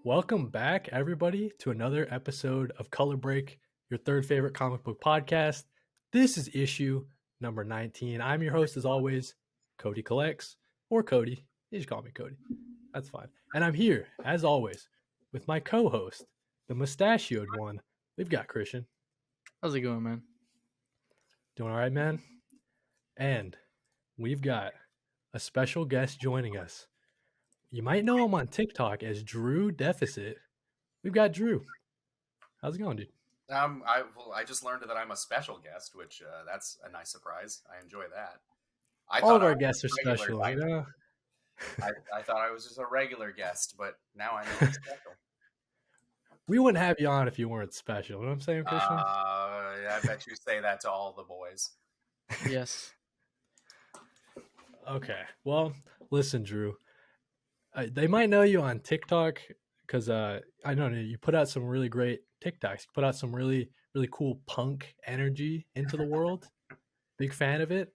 Welcome back, everybody, to another episode of Color Break, your third favorite comic book podcast. This is issue number 19. I'm your host, as always, Cody Collects, or Cody. You just call me Cody. That's fine. And I'm here, as always, with my co-host, the mustachioed one. We've got Christian. How's it going, man? Doing all right, man? And we've got a special guest joining us. You might know him on TikTok as Drewxdeficit. We've got Drew. How's it going, dude? I just learned that I'm a special guest, which that's a nice surprise. I enjoy that. All of our guests are special. I thought I was just a regular guest, but now I know I'm special. We wouldn't have you on if you weren't special. You know what I'm saying, Christian? I bet you say that to all the boys. Yes. Okay. Well, listen, Drew. They might know you on TikTok because I know you put out some really great TikToks. You put out some really, really cool punk energy into the world. Big fan of it.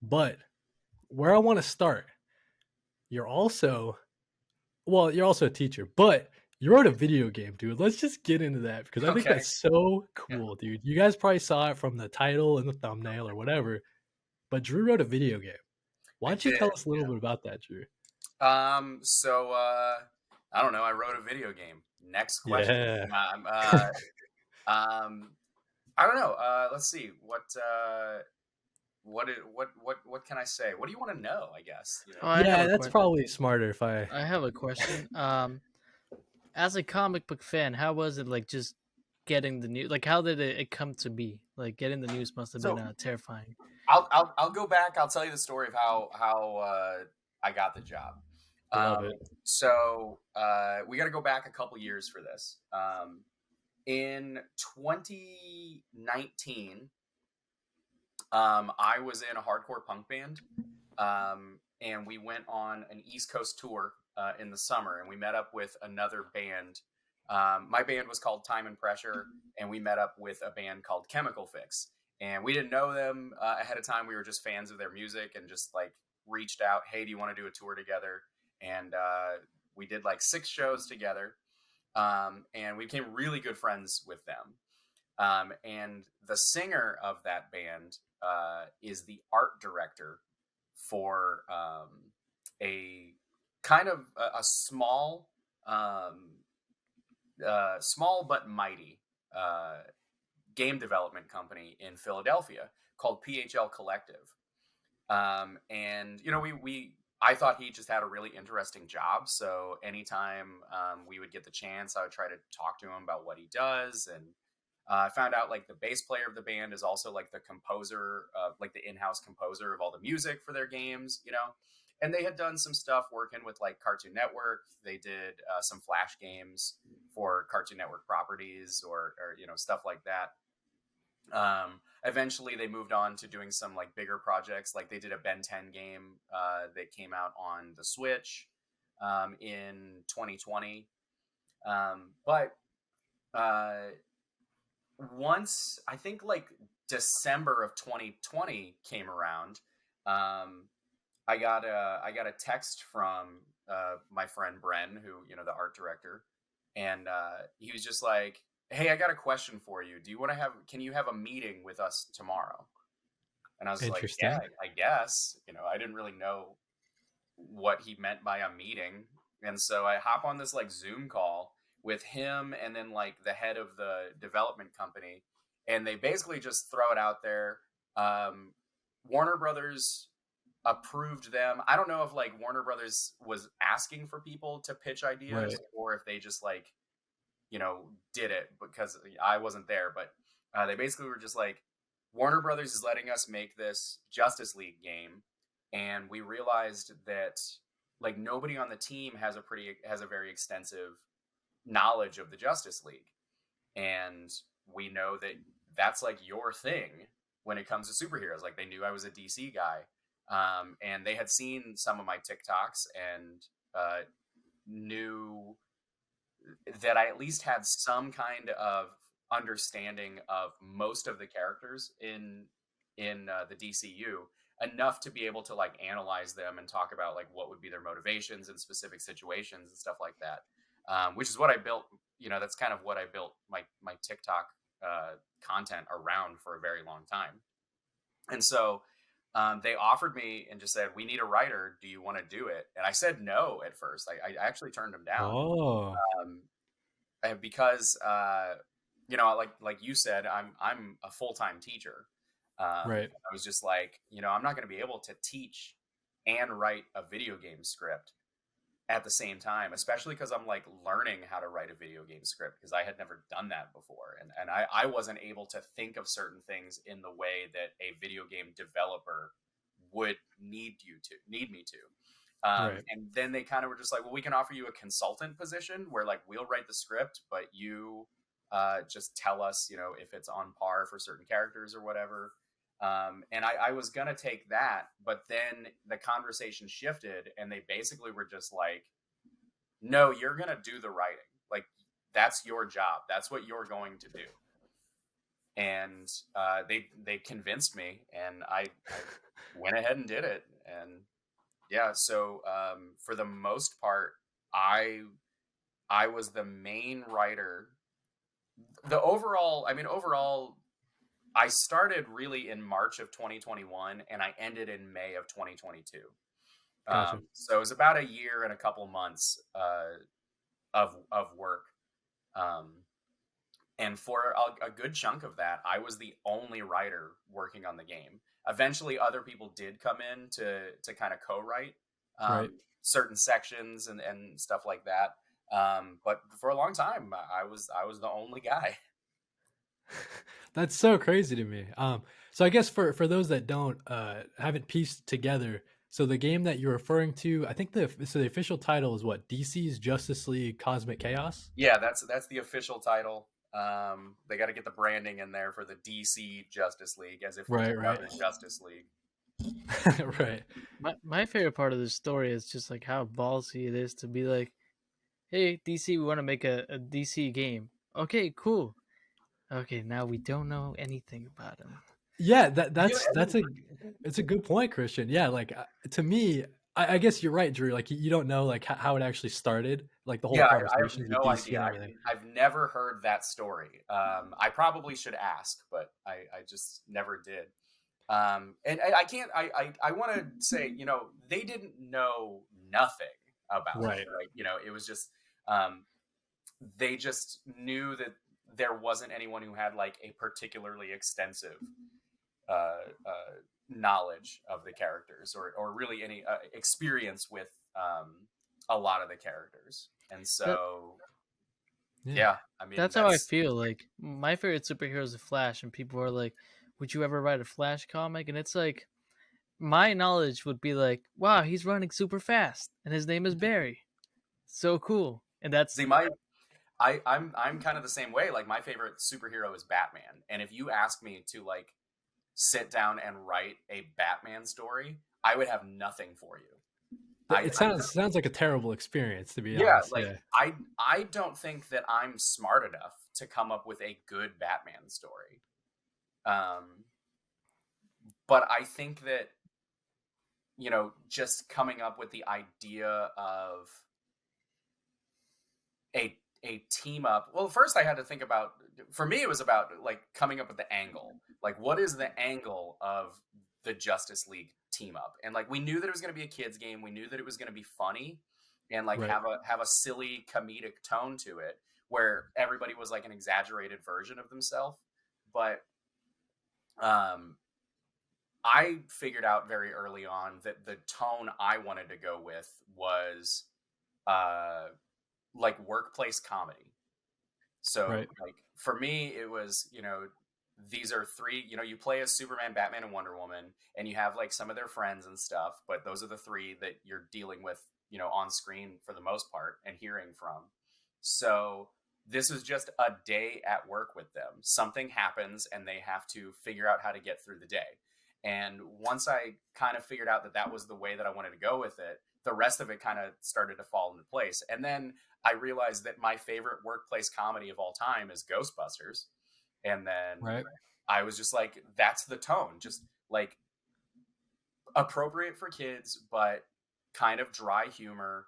But where I want to start, you're also a teacher, but you wrote a video game, dude. Let's just get into that because I think that's so cool, dude. You guys probably saw it from the title and the thumbnail or whatever, but Drew wrote a video game. Why don't you tell us a little bit about that, Drew? I don't know. I wrote a video game. Next question. Yeah. I don't know. Let's see. What can I say? What do you want to know? I guess. You know? Yeah, that's probably smarter if I have a question. As a comic book fan, how was it like just getting the news? Like, how did it come to be? Like, getting the news must have been terrifying. I'll go back. I'll tell you the story of how I got the job. Love it. So we got to go back a couple years for this. In 2019, I was in a hardcore punk band, and we went on an East Coast tour in the summer, and we met up with another band. My band was called Time and Pressure, and we met up with a band called Chemical Fix. And we didn't know them ahead of time. We were just fans of their music and just like reached out, hey, do you want to do a tour together? And we did like 6 shows together, and we became really good friends with them. And the singer of that band is the art director for a kind of a small but mighty game development company in Philadelphia called PHL Collective. And you know, I thought he just had a really interesting job. So anytime we would get the chance, I would try to talk to him about what he does. And I found out like the bass player of the band is also like the composer, like the in-house composer of all the music for their games, you know. And they had done some stuff working with like Cartoon Network. They did some Flash games for Cartoon Network properties or you know, stuff like that. Eventually they moved on to doing some like bigger projects. Like they did a Ben 10 game that came out on the Switch in 2020. But once I think like December of 2020 came around, I got a text from my friend Bren, who, you know, the art director, and he was just like, hey, I got a question for you. Can you have a meeting with us tomorrow? And I was like, yeah, I guess. You know, I didn't really know what he meant by a meeting. And so I hop on this like Zoom call with him and then like the head of the development company. And they basically just throw it out there. Warner Brothers approved them. I don't know if like Warner Brothers was asking for people to pitch ideas, right, or if they just like, you know, did it because I wasn't there, but they basically were just like, Warner Brothers is letting us make this Justice League game. And we realized that like nobody on the team has a very extensive knowledge of the Justice League. And we know that that's like your thing when it comes to superheroes. Like they knew I was a DC guy. And they had seen some of my TikToks and knew that I at least had some kind of understanding of most of the characters in the DCU, enough to be able to like analyze them and talk about like what would be their motivations in specific situations and stuff like that. which is what I built. That's kind of what I built my TikTok content around for a very long time. And so they offered me and just said, "We need a writer. Do you want to do it?" And I said no at first. I actually turned them down. Oh, Because like you said, I'm a full-time teacher. right. I was just like, I'm not going to be able to teach and write a video game script at the same time, especially because I'm like learning how to write a video game script because I had never done that before. And I wasn't able to think of certain things in the way that a video game developer would need me to. Right. And then they kind of were just like, well, we can offer you a consultant position where like we'll write the script, but you just tell us, if it's on par for certain characters or whatever. And I was going to take that, but then the conversation shifted and they basically were just like, no, you're going to do the writing. Like, that's your job. That's what you're going to do. And they convinced me, and I went ahead and did it. And yeah, so for the most part, I was the main writer. Overall, I started really in March of 2021 and I ended in May of 2022. Gotcha. So it was about a year and a couple months of work. And for a good chunk of that, I was the only writer working on the game. Eventually, other people did come in to kind of co-write Right. certain sections and stuff like that. But for a long time, I was the only guy. That's so crazy to me. So I guess for those that don't haven't pieced together, so the game that you're referring to, I think the official title is what? DC's Justice League Cosmic Chaos? Yeah, that's the official title. They got to get the branding in there for the DC Justice League, as if there's Right, right. another Justice League. Right. My favorite part of the story is just like how ballsy it is to be like, hey, DC, we want to make a DC game. Okay, cool. Okay, now we don't know anything about him. Yeah, it's a good point, Christian. Yeah, like to me, I guess you're right, Drew. Like you don't know like how it actually started, like the whole Yeah, I have conversations with no DC idea. and everything. I've never heard that story. I probably should ask, but I just never did. And I can't. I want to say, they didn't know nothing about Right. it. Right? It was just they just knew that there wasn't anyone who had like a particularly extensive knowledge of the characters or really any experience with a lot of the characters. And so, yeah, I mean, that's how I feel. Like my favorite superhero is the Flash, and people are like, "Would you ever write a Flash comic?" And it's like, my knowledge would be like, "Wow, he's running super fast, and his name is Barry. So cool." And that's see I'm kind of the same way. Like my favorite superhero is Batman, and if you ask me to like sit down and write a Batman story, I would have nothing for you. It sounds like a terrible experience, to be Yeah, honest. like Yeah. I don't think that I'm smart enough to come up with a good Batman story. But I think that just coming up with the idea of a team up. Well, first I had to think about, for me, it was about like coming up with the angle. Like, what is the angle of the Justice League team up? And like, we knew that it was going to be a kids game. We knew that it was going to be funny and like Right. have a silly comedic tone to it where everybody was like an exaggerated version of themselves. But I figured out very early on that the tone I wanted to go with was like workplace comedy. So Right. like for me, it was, these are three, you play as Superman, Batman, and Wonder Woman, and you have like some of their friends and stuff, but those are the three that you're dealing with, on screen for the most part and hearing from. So this was just a day at work with them. Something happens and they have to figure out how to get through the day. And once I kind of figured out that that was the way that I wanted to go with it, the rest of it kind of started to fall into place. And then I realized that my favorite workplace comedy of all time is Ghostbusters. And then Right. I was just like, that's the tone, just like appropriate for kids, but kind of dry humor,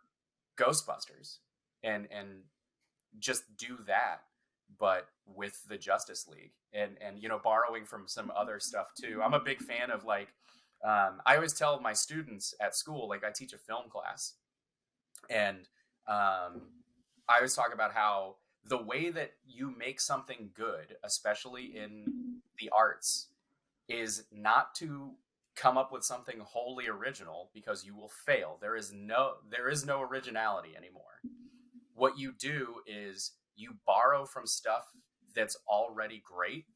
Ghostbusters. and just do that, but with the Justice League, and borrowing from some other stuff too. I'm a big fan of like, I always tell my students at school, like I teach a film class, and I always talk about how the way that you make something good, especially in the arts, is not to come up with something wholly original, because you will fail. There is no originality anymore. What you do is you borrow from stuff that's already great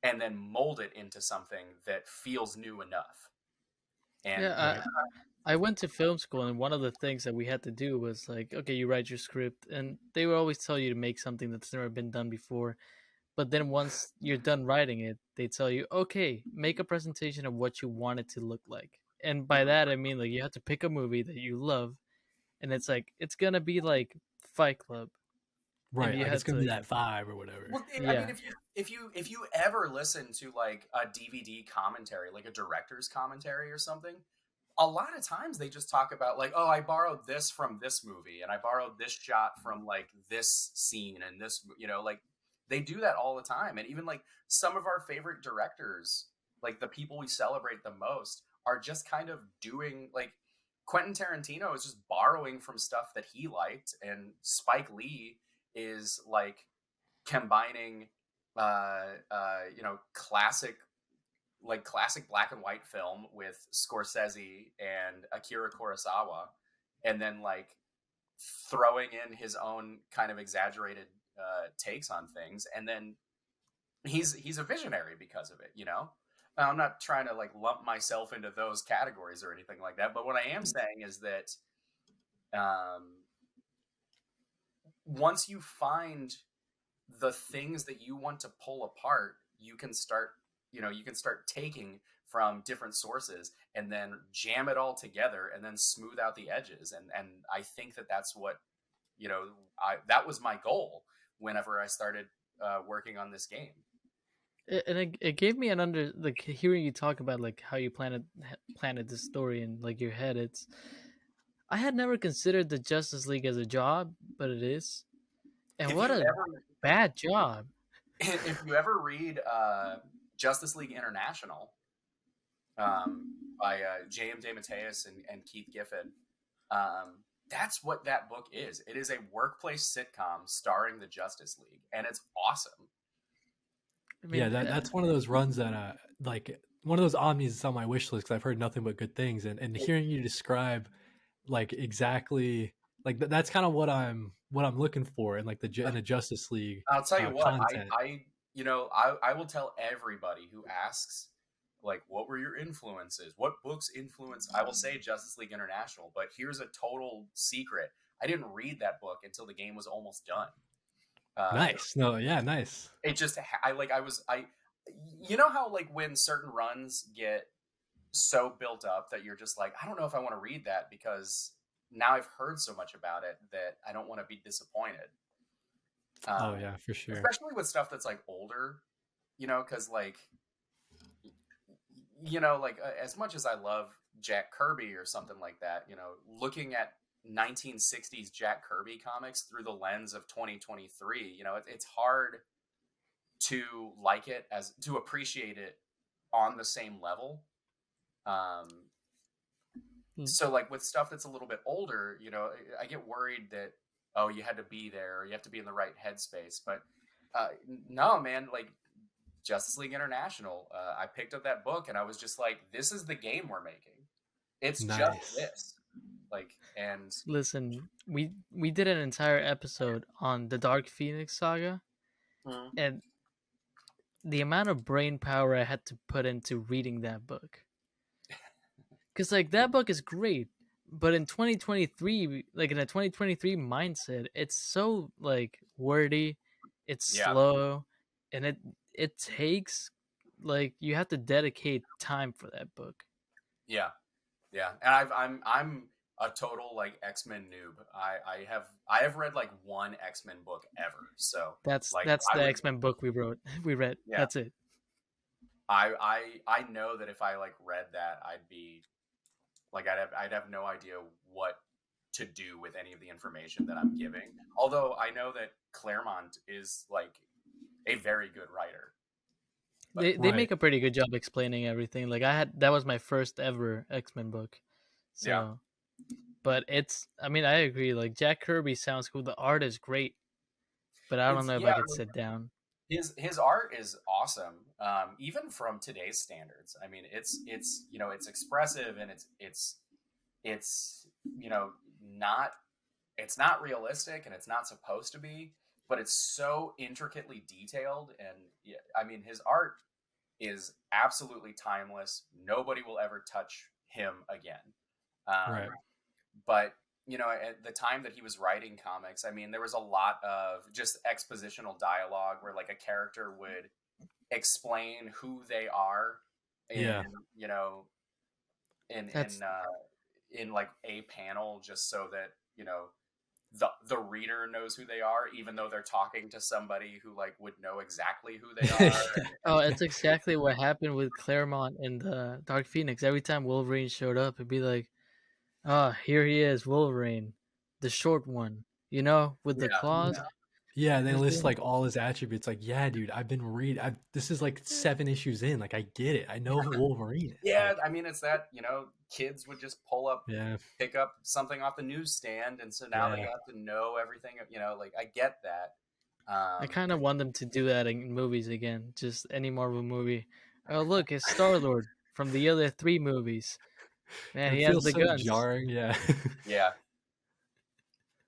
and then mold it into something that feels new enough. And Yeah, I went to film school, and one of the things that we had to do was like, okay, you write your script, and they would always tell you to make something that's never been done before. But then once you're done writing it, they tell you, okay, make a presentation of what you want it to look like. And by that, I mean, like, you have to pick a movie that you love, and it's like, it's gonna be like Fight Club. And Right, you like it's had gonna be to, that 5 or whatever. well, I mean, yeah. if you ever listen to like a DVD commentary, like a director's commentary or something, a lot of times they just talk about like, oh, I borrowed this from this movie, and I borrowed this shot from like this scene, and this, like they do that all the time. And even like some of our favorite directors, like the people we celebrate the most, are just kind of doing like, Quentin Tarantino is just borrowing from stuff that he liked, and Spike Lee is like combining classic black and white film with Scorsese and Akira Kurosawa, and then like throwing in his own kind of exaggerated takes on things. And then he's a visionary because of it. I'm not trying to like lump myself into those categories or anything like that, but what I am saying is that once you find the things that you want to pull apart, you can start taking from different sources and then jam it all together and then smooth out the edges. And I think that that's what, that was my goal whenever I started working on this game. And it gave me like hearing you talk about like how you planted this story in like your head. I had never considered the Justice League as a job, but it is. And If what you a ever bad job. if you ever read Justice League International, by J.M. DeMatteis and Keith Giffen, that's what that book is. It is a workplace sitcom starring the Justice League, and it's awesome. I mean, Yeah, that's one of those runs that like one of those omnis is on my wish list because I've heard nothing but good things, and hearing you describe like exactly like that's kind of what I'm looking for in like in a Justice League I'll tell you what, content. I will tell everybody who asks, like, what were your influences? What books influenced? I will say Justice League International, but here's a total secret. I didn't read that book until the game was almost done. Nice. No, yeah, nice. It just, you know how like when certain runs get so built up that you're just like, I don't know if I want to read that because now I've heard so much about it that I don't want to be disappointed. Oh yeah, for sure. Especially with stuff that's like older, because like, as much as I love Jack Kirby or something like that, looking at 1960s Jack Kirby comics through the lens of 2023, it's hard to like it, as to appreciate it on the same level. So like with stuff that's a little bit older, I get worried that, oh, you had to be there, or you have to be in the right headspace. But no, man, like Justice League International, I picked up that book and I was just like, this is the game we're making. It's Nice. just this. Like, and listen, we did an entire episode on the Dark Phoenix saga, and the amount of brain power I had to put into reading that book. Because like that book is great, but in 2023, like in a 2023 mindset, it's so like wordy, it's slow, and it takes like you have to dedicate time for that book. Yeah, and I'm a total like X-Men noob. I have read like one X-Men book ever. So that's like, the X-Men book we read. Yeah. That's it. I know that if I like read that, I'd be like, I'd have no idea what to do with any of the information that I'm giving. Although I know that Claremont is like a very good writer. But They Right. make a pretty good job explaining everything. Like that was my first ever X-Men book. yeah, So, but I mean, I agree. Like Jack Kirby sounds cool. The art is great, but I don't it's know if I yeah. could sit down. His art is awesome, even from today's standards. I mean, it's it's expressive and it's not it's not realistic and it's not supposed to be, but it's so intricately detailed. And yeah, I mean, his art is absolutely timeless. Nobody will ever touch him again. Um, Right. but at the time that he was writing comics, I mean, there was a lot of just expositional dialogue where like a character would explain who they are in Yeah. you know in That's in uh in like a panel, just so that the reader knows who they are, even though they're talking to somebody who like would know exactly who they are. oh, it's exactly what happened with Claremont in the Dark Phoenix. Every time Wolverine showed up, it'd be like, "Ah, here he is, Wolverine, the short one, with the Yeah, claws." Yeah, And they it's list like, like all his attributes. Like, yeah, dude, I've been reading. This is like 7 issues in. Like, I get it. I know who Wolverine is. yeah. Like, I mean, it's that kids would just yeah, pick up something off the newsstand, and so now they yeah. have to know everything. Like I get that. I Um, kind of want them to do that in movies again. Just any Marvel movie. Oh, look, it's Star Lord from the other 3 movies. Man, It he has feels the so guns. jarring. Yeah. yeah,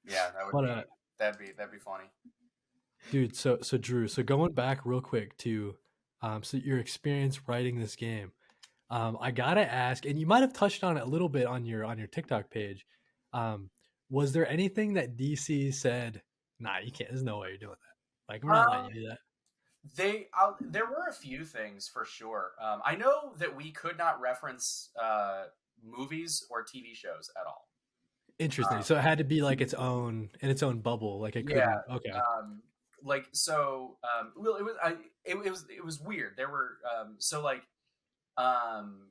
yeah, that would But be that'd be funny. dude, so Drew, so going back real quick to so your experience writing this game. I gotta ask, and you might have touched on it a little bit on your TikTok page. Um, was there anything that DC said, nah, you can't, there's no way you're doing that. Like, we're not letting Um, you do that. there were a few things for sure. I know that we could not reference movies or TV shows at all. Interesting. Um, So it had to be like its own bubble. Like it yeah, couldn't. Okay. like so. Well, it was weird. There were so like um,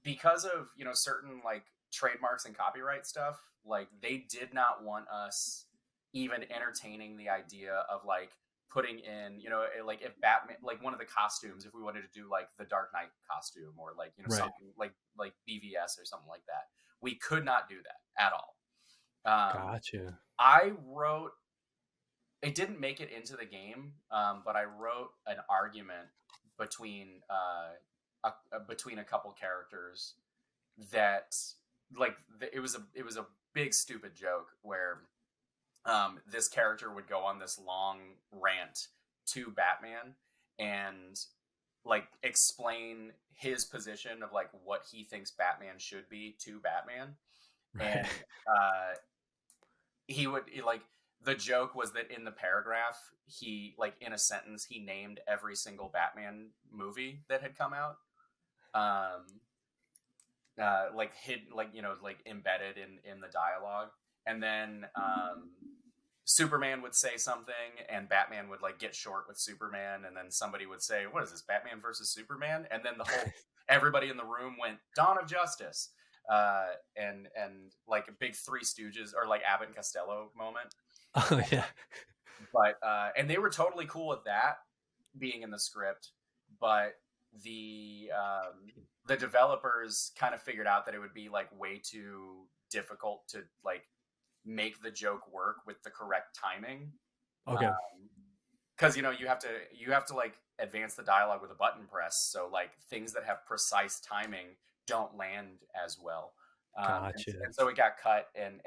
because of certain like trademarks and copyright stuff. Like they did not want us even entertaining the idea of like putting in like if Batman, like one of the costumes, if we wanted to do like the Dark Knight costume, or like Right. something like BVS or something like that, we could not do that at all. Gotcha. I wrote, it didn't make it into the game, but I wrote an argument between between a couple characters that like it was a big stupid joke where this character would go on this long rant to Batman and like explain his position of like what he thinks Batman should be to Batman. Right. And he would like, the joke was that in the paragraph, he like in a sentence he named every single Batman movie that had come out, like hidden, like like embedded in the dialogue. And then Superman would say something and Batman would like get short with Superman, and then somebody would say, what is this, Batman versus Superman? And then the whole everybody in the room went, Dawn of Justice. And like a big Three Stooges or like Abbott and Costello moment. Oh yeah. But and they were totally cool with that being in the script, but the developers kind of figured out that it would be like way too difficult to like make the joke work with the correct timing, Okay. because you have to like advance the dialogue with a button press, so like things that have precise timing don't land as well. Gotcha. And so it got cut and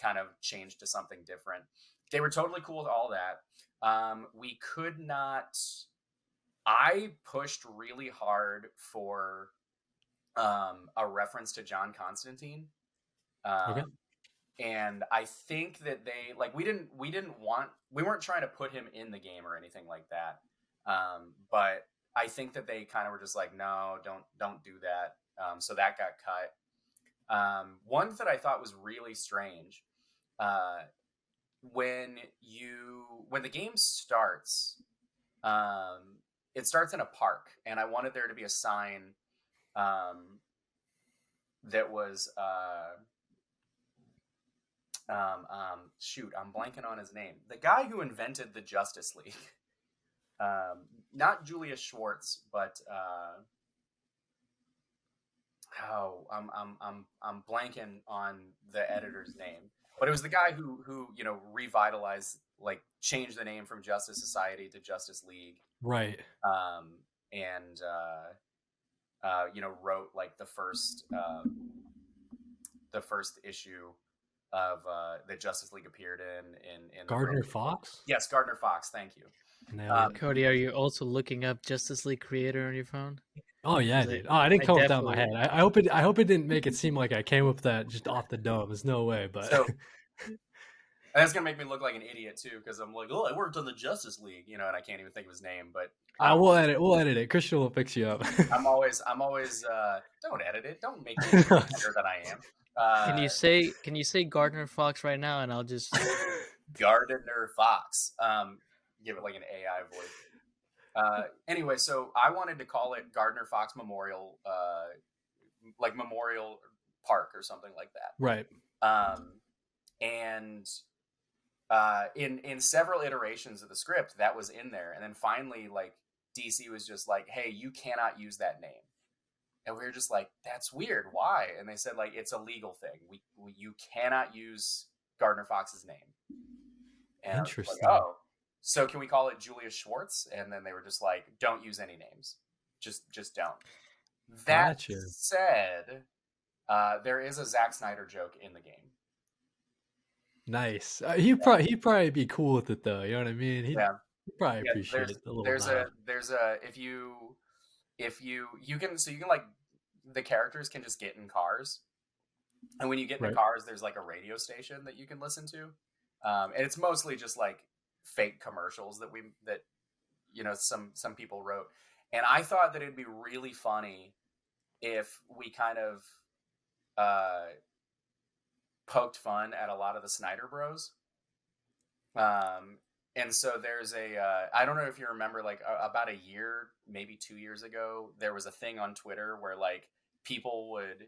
kind of changed to something different. They were totally cool with all that. We could not. I pushed really hard for a reference to John Constantine. Okay. And I think that they like we weren't trying to put him in the game or anything like that. But I think that they kind of were just like, no, don't do that. So that got cut. One that I thought was really strange, when the game starts, it starts in a park, and I wanted there to be a sign that was Shoot, I'm blanking on his name. The guy who invented the Justice League. Not Julius Schwartz, but I'm blanking on the editor's name. But it was the guy who revitalized, like, changed the name from Justice Society to Justice League. Right. And wrote like the first issue of the Justice League appeared in Gardner Fox? Yes, Gardner Fox. Thank you. Cody, are you also looking up Justice League creator on your phone? Oh yeah, dude. Oh, I didn't come up with that in my head. I hope it didn't make it seem like I came up with that just off the dome. There's no way, but so that's gonna make me look like an idiot too, because I'm like, oh, I worked on the Justice League, and I can't even think of his name. But we'll edit it. Christian will fix you up. I'm always don't edit it. Don't make me better than I am. Can you say Gardner Fox right now, and I'll just Gardner Fox. Give it like an AI voice. Anyway, so I wanted to call it Gardner Fox Memorial, like Memorial Park or something like that. Right. And in several iterations of the script, that was in there, and then finally, like, DC was just like, "Hey, you cannot use that name." And we were just like, "That's weird. Why?" And they said, like, it's a legal thing. You cannot use Gardner Fox's name. And interesting. I was like, oh, so can we call it Julius Schwartz? And then they were just like, "Don't use any names. Just don't." That Gotcha. said, there is a Zack Snyder joke in the game. Nice. He'd probably be cool with it though. You know what I mean? He'd probably appreciate it a little. There's a if you can like, the characters can just get in cars, and when you get in the cars, there's like a radio station that you can listen to, and it's mostly just like fake commercials that some people wrote. And I thought that it'd be really funny if we kind of poked fun at a lot of the Snyder Bros. And so there's I don't know if you remember, like, about a year, maybe 2 years ago, there was a thing on Twitter where, like, people would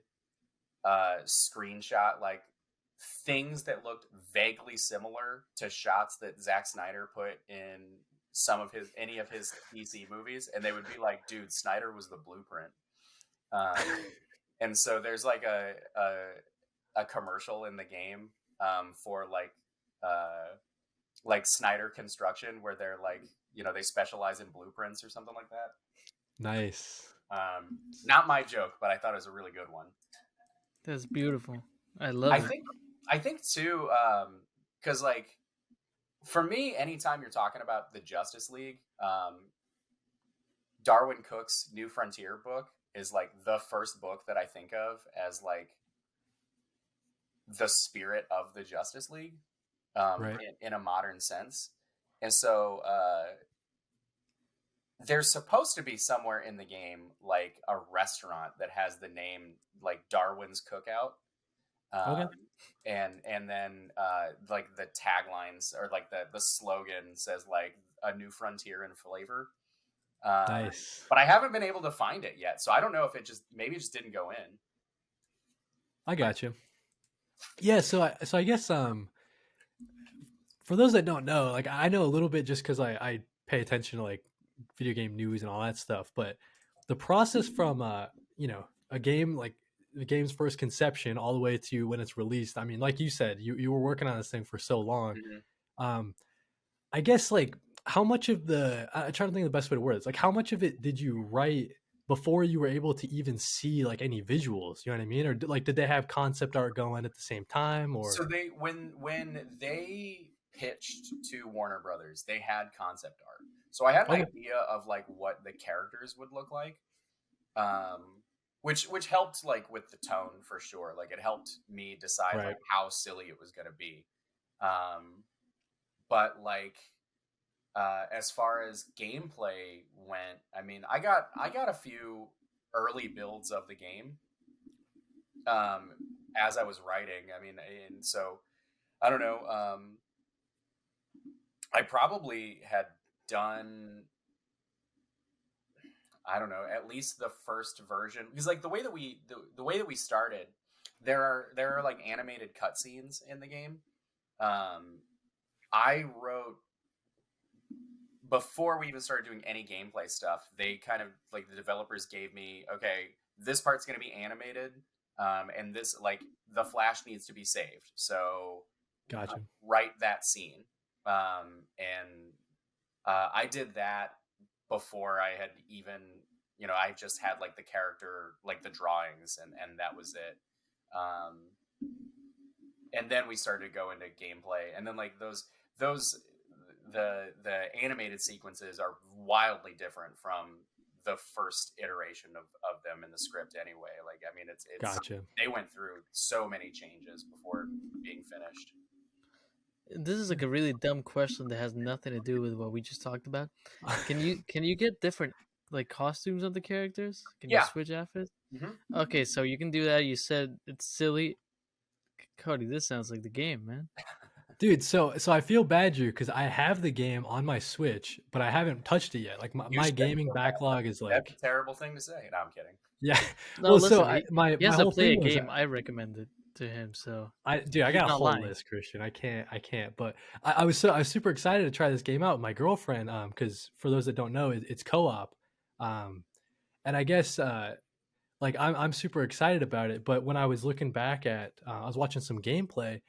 screenshot, like, things that looked vaguely similar to shots that Zack Snyder put in any of his DC movies, and they would be like, "Dude, Snyder was the blueprint." And so there's like a commercial in the game for like Snyder Construction, where they're like, they specialize in blueprints or something like that. Nice. Not my joke, but I thought it was a really good one. That's beautiful. I love it. I think too, because, like, for me, anytime you're talking about the Justice League, Darwin Cook's New Frontier book is like the first book that I think of as like the spirit of the Justice League, in a modern sense. And so there's supposed to be somewhere in the game like a restaurant that has the name like Darwin's Cookout. Okay. And then like the taglines, or like the slogan says like "A new frontier in flavor." Nice. But I haven't been able to find it yet, so I don't know if it just didn't go in. I got you. Yeah, so I guess for those that don't know, like, I know a little bit just because I pay attention to like video game news and all that stuff. But the process from a game, like the game's first conception all the way to when it's released, I mean, like you said, you were working on this thing for so long. Mm-hmm. I guess, like, how much of I'm trying to think of the best way to word it. Like, how much of it did you write before you were able to even see like any visuals? You know what I mean? Or like, did they have concept art going at the same time? Or so when they pitched to Warner Brothers, they had concept art. So I had an idea of like what the characters would look like. Which helped, like, with the tone for sure. Like, it helped me decide like how silly it was going to be. But like, as far as gameplay went, I mean, I got a few early builds of the game as I was writing. I mean, and so I don't know. I probably had done, I don't know, at least the first version, because like the way that we started, there are like animated cutscenes in the game, I wrote, before we even started doing any gameplay stuff, they kind of like, the developers gave me, okay, this part's going to be animated, and this, like, the flash needs to be saved, so Gotcha. write that scene. And I did that before I had even, I just had like the character, like the drawings, and that was it. And then we started to go into gameplay, and then like those the animated sequences are wildly different from the first iteration of them in the script anyway. Like, I mean, it's Gotcha. they went through so many changes before being finished. This is like a really dumb question that has nothing to do with what we just talked about. Can you get different like costumes of the characters? Can you Yeah. switch outfits? Mhm. Okay, so you can do that. You said it's silly. Cody, this sounds like the game, man. Dude, so I feel bad, Drew, because I have the game on my Switch, but I haven't touched it yet. Like You my should gaming feel bad. backlog is That's like, a terrible thing to say. No, I'm kidding. yeah. No, Well, so listen, my he has to whole play a thing was, game I recommended to him, so dude, I he's got a not whole lying. list, Christian. I can't. But I was super excited to try this game out with my girlfriend. Because for those that don't know, it's co-op. And I guess like I'm super excited about it. But when I was looking back at, I was watching some gameplay.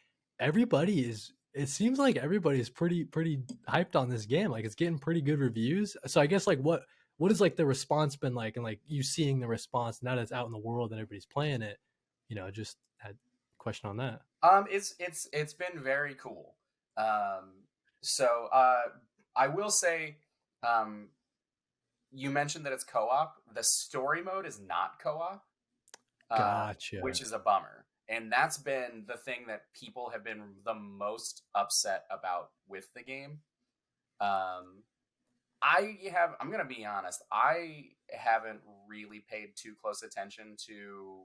It seems like everybody is pretty hyped on this game. Like it's getting pretty good reviews. So I guess like what is like the response been like, and like you seeing the response now that it's out in the world and everybody's playing it, just had a question on that. It's been very cool. So I will say, you mentioned that it's co-op. The story mode is not co-op, Gotcha. which is a bummer. And that's been the thing that people have been the most upset about with the game. I'm going to be honest, I haven't really paid too close attention to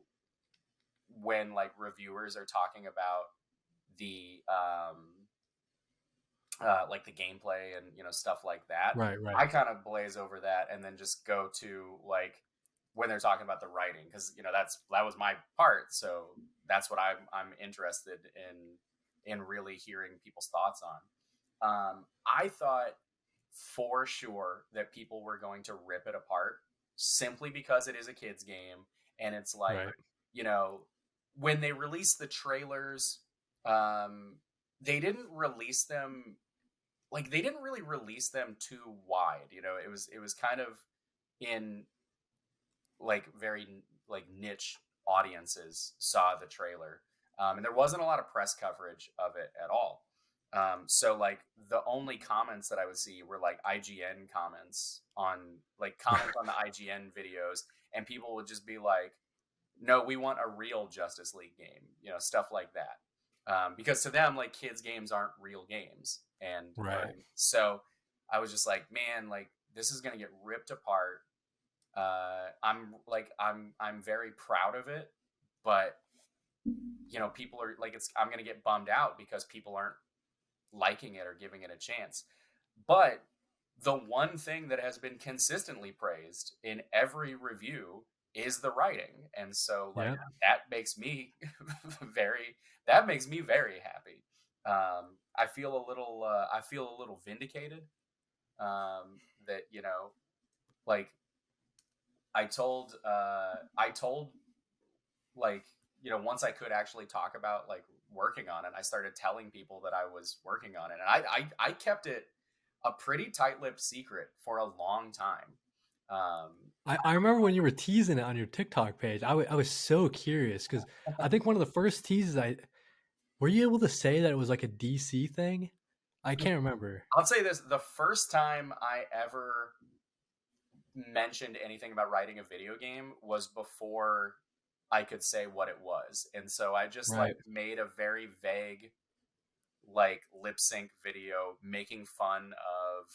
when like reviewers are talking about the like the gameplay and stuff like that. Right. I kind of blaze over that and then just go to like when they're talking about the writing, because that was my part, so that's what I'm interested in really hearing people's thoughts on. I thought for sure that people were going to rip it apart simply because it is a kids game, and it's like, right. When they released the trailers, they didn't release them, like they didn't really release them too wide. It was kind of in like very like niche audiences saw the trailer, and there wasn't a lot of press coverage of it at all. So like the only comments that I would see were like IGN comments on the IGN videos, and people would just be like, no, we want a real Justice League game, stuff like that. Because to them, like, kids games aren't real games. And Right. So I was just like, man, like this is going to get ripped apart. I'm very proud of it, but people are like, I'm going to get bummed out because people aren't liking it or giving it a chance. But the one thing that has been consistently praised in every review is the writing, and so like that makes me very happy. I feel a little vindicated, that like I told like once I could actually talk about like working on it, I started telling people that I was working on it, and I kept it a pretty tight-lipped secret for a long time. I remember when you were teasing it on your TikTok page. I was so curious because I think one of the first teases were you able to say that it was like a DC thing? I can't remember. I'll say this: the first time I ever mentioned anything about writing a video game was before I could say what it was, and so I just like made a very vague like lip sync video making fun of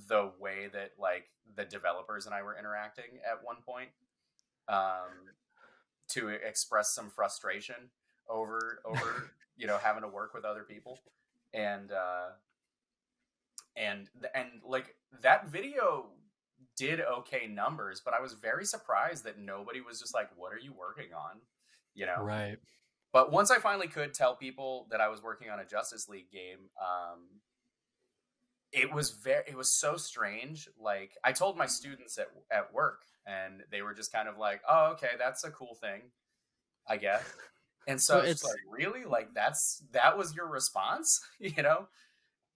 the way that like the developers and I were interacting at one point, to express some frustration over having to work with other people, and like that video did okay numbers, but I was very surprised that nobody was just like, what are you working on? Right. But once I finally could tell people that I was working on a Justice League game, it was so strange. Like, I told my students at work, and they were just kind of like, "Oh, okay, that's a cool thing, I guess." And so I Well, was just it's like, "Really? Like, that was your response?" you know?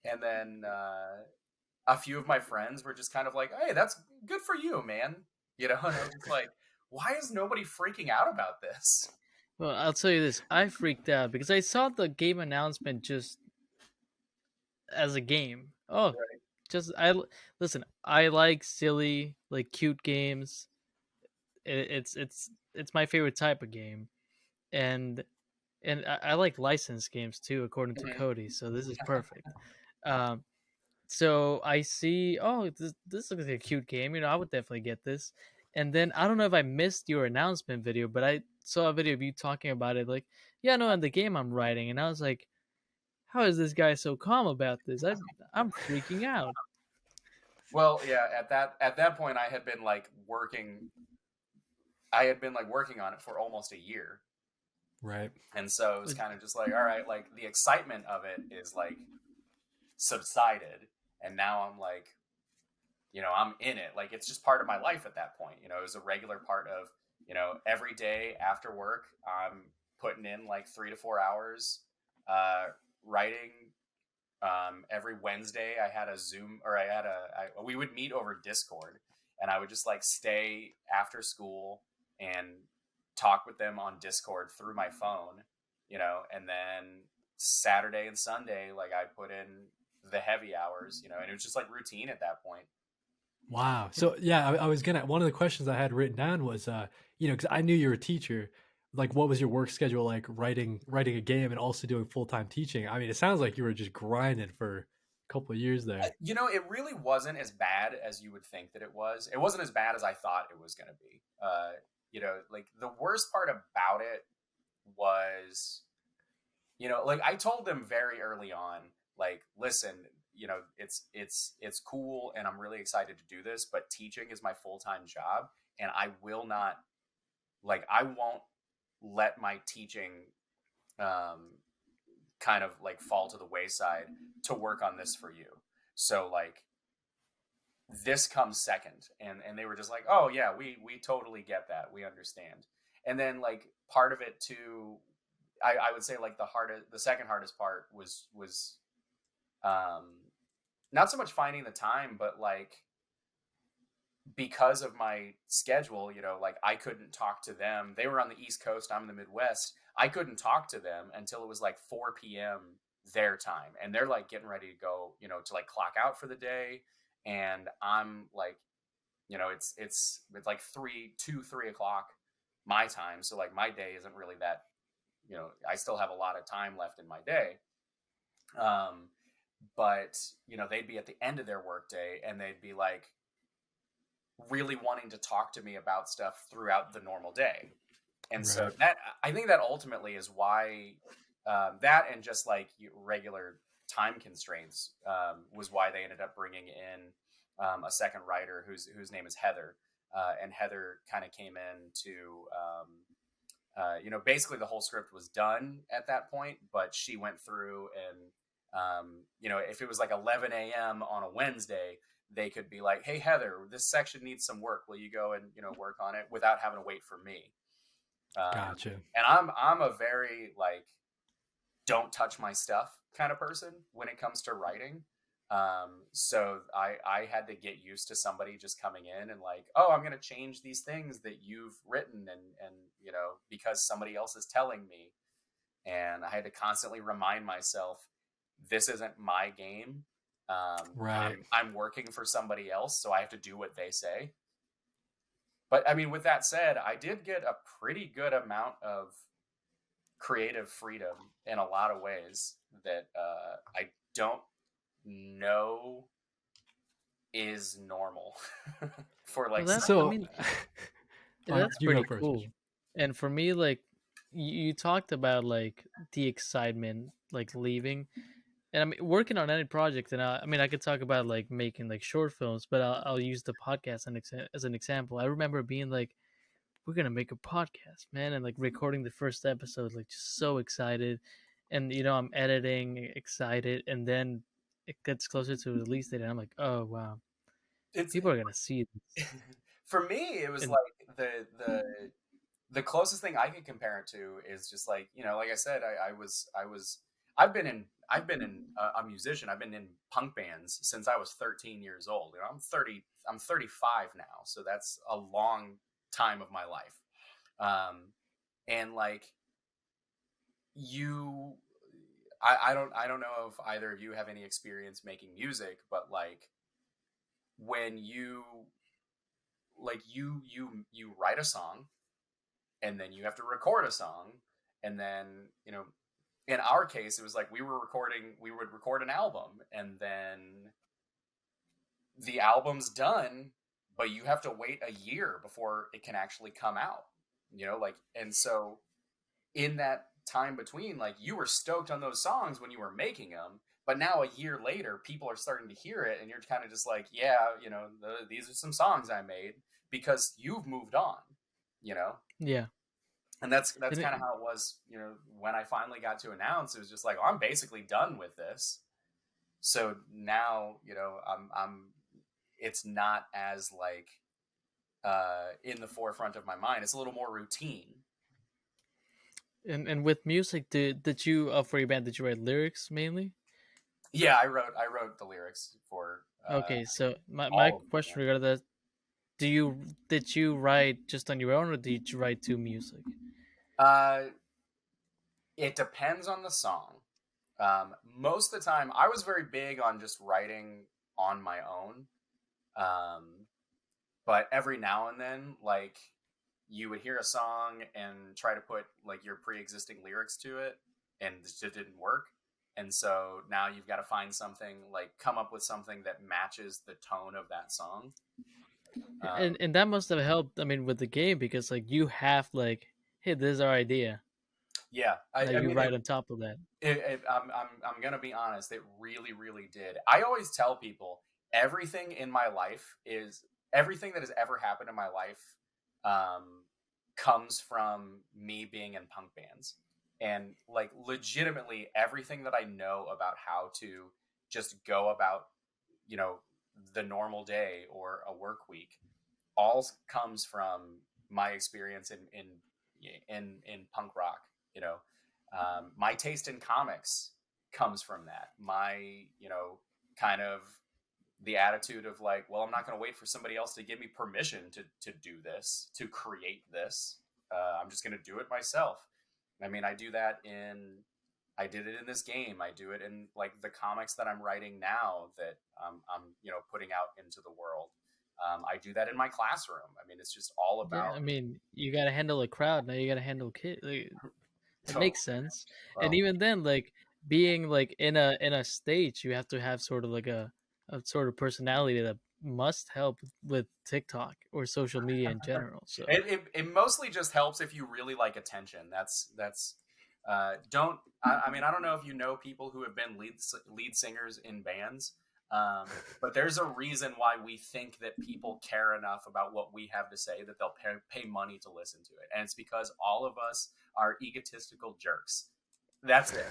And then a few of my friends were just kind of like, "Hey, that's good for you, man." And I was just like, "Why is nobody freaking out about this?" well, I'll tell you this. I freaked out because I saw the game announcement just as a game. Oh, Right. just listen. I like silly, like cute games. It's my favorite type of game, and I like licensed games too, according to Mhm. Cody. So this is perfect. Um, so I see. Oh, this looks like a cute game. I would definitely get this. And then I don't know if I missed your announcement video, but I saw a video of you talking about it. Like, yeah, no, in the game I'm writing, and I was like, how is this guy so calm about this? I'm freaking out. Well, yeah, at that point I had been like working on it for almost a year. Right. And so it was kind of just like, all right, like the excitement of it is like subsided, and now I'm like, I'm in it. Like, it's just part of my life at that point. It was a regular part of, every day after work, I'm putting in like 3 to 4 hours writing. Every Wednesday I had a Zoom, or we would meet over Discord, and I would just like stay after school and talk with them on Discord through my phone, and then Saturday and Sunday, like, I put in the heavy hours, and it was just like routine at that point. Wow. So yeah, I was gonna. One of the questions I had written down was, because I knew you were a teacher. Like, what was your work schedule like, writing a game and also doing full time teaching? I mean, it sounds like you were just grinding for a couple of years there. It really wasn't as bad as you would think that it was. It wasn't as bad as I thought it was going to be. Like, the worst part about it was, like, I told them very early on, like, listen, it's cool, and I'm really excited to do this, but teaching is my full-time job, and I will not, like, I won't let my teaching kind of like fall to the wayside to work on this for you. So, like, this comes second. And they were just like, "Oh yeah, we totally get that, we understand." And then, like, part of it too, I would say, like, the second hardest part was um not so much finding the time, but like, because of my schedule, like, I couldn't talk to them. They were on the East Coast, I'm in the Midwest. I couldn't talk to them until it was like 4 p.m. their time. And they're like getting ready to go, to like clock out for the day. And I'm like, it's like 3 o'clock my time. So, like, my day isn't really that, I still have a lot of time left in my day. But, they'd be at the end of their workday, and they'd be like really wanting to talk to me about stuff throughout the normal day. And so Right. that, I think that ultimately is why, that, and just like regular time constraints, was why they ended up bringing in a second writer whose name is Heather. And Heather kind of came in to, basically the whole script was done at that point, but she went through and, if it was like 11 a.m. on a Wednesday, they could be like, "Hey, Heather, this section needs some work. Will you go and, work on it," without having to wait for me. Gotcha. And I'm a very, like, don't touch my stuff kind of person when it comes to writing. So I had to get used to somebody just coming in and like, "Oh, I'm going to change these things that you've written," and because somebody else is telling me. And I had to constantly remind myself, this isn't my game. Right. I'm working for somebody else, so I have to do what they say. But I mean, with that said, I did get a pretty good amount of creative freedom in a lot of ways that I don't know is normal for, Well, like, that some. I So, mean, that's you go pretty first. cool. And for me, like, you talked about like the excitement, like leaving, and I mean working on any project. And I mean, I could talk about like making like short films, but I'll use the podcast as an example. I remember being like, we're gonna make a podcast, man, and like recording the first episode, like just so excited, and I'm editing, excited, and then it gets closer to the release date, and I'm like, oh wow, It's people are gonna see this, for me. It was and like the closest thing I could compare it to is just like, like I said, I've been in a musician. I've been in punk bands since I was 13 years old. I'm 35 now, so that's a long time of my life. And like you, I don't know if either of you have any experience making music, but like when you write a song, and then you have to record a song, and then in our case it was like we would record an album, and then the album's done, but you have to wait a year before it can actually come out, like. And so in that time between, like, you were stoked on those songs when you were making them, but now a year later people are starting to hear it, and you're kind of just like, yeah, these are some songs I made, because you've moved on, you know. yeah, And that's and kind of how it was, when I finally got to announce. It was just like, oh, I'm basically done with this. So now, I'm it's not as like in the forefront of my mind. It's a little more routine. and with music, did you for your band, did you write lyrics mainly? Yeah, I wrote the lyrics for Okay, so my all of question them. regarding that, did you write just on your own, or did you write to music? It depends on the song. Most of the time, I was very big on just writing on my own. But every now and then, like, you would hear a song and try to put like your pre-existing lyrics to it, and it didn't work. And so now you've got to find something, like come up with something that matches the tone of that song. And that must have helped. I mean, with the game, because like you have like, hey, this is our idea. Yeah, Now I you mean, write on top of that. I'm gonna be honest. It really, really did. I always tell people everything in my life is everything that has ever happened in my life um, comes from me being in punk bands, and like legitimately everything that I know about how to just go about, you know, the normal day or a work week, all comes from my experience in punk rock. You know, my taste in comics comes from that. My, kind of the attitude of like, well, I'm not going to wait for somebody else to give me permission to do this, to create this. I'm just going to do it myself. I mean, I did it in this game. I do it in like the comics that I'm writing now that I'm putting out into the world. I do that in my classroom. I mean, it's just all Yeah, I about. mean, you got to handle a crowd. Now you got to handle kids. Like, it Oh, makes sense. And well, even then, like being like in a stage, you have to have sort of like a sort of personality that must help with TikTok or social media in general. So it mostly just helps if you really like attention. That's don't I mean, I don't know if you know people who have been lead singers in bands, but there's a reason why we think that people care enough about what we have to say that they'll pay money to listen to it, and it's because all of us are egotistical jerks. That's it.